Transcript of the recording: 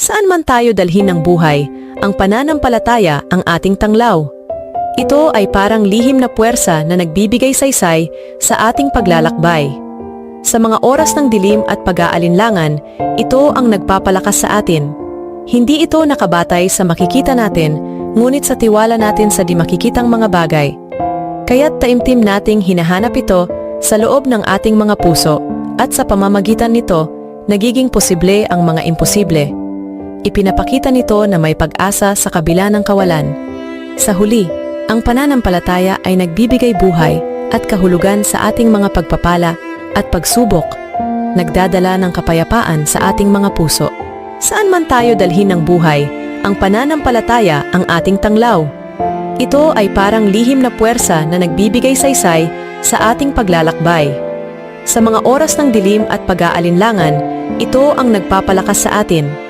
Saan man tayo dalhin ng buhay, ang pananampalataya ang ating tanglaw. Ito ay parang lihim na puwersa na nagbibigay saysay sa ating paglalakbay. Sa mga oras ng dilim at pag-aalinlangan, ito ang nagpapalakas sa atin. Hindi ito nakabatay sa makikita natin, ngunit sa tiwala natin sa di makikitang mga bagay. Kaya't taimtim nating hinahanap ito sa loob ng ating mga puso, at sa pamamagitan nito, nagiging posible ang mga imposible. Ipinapakita nito na may pag-asa sa kabila ng kawalan. Sa huli, ang pananampalataya ay nagbibigay buhay at kahulugan sa ating mga pagpapala at pagsubok, nagdadala ng kapayapaan sa ating mga puso. Saan man tayo dalhin ng buhay, ang pananampalataya ang ating tanglaw. Ito ay parang lihim na puwersa na nagbibigay saysay sa ating paglalakbay. Sa mga oras ng dilim at pag-aalinlangan, ito ang nagpapalakas sa atin.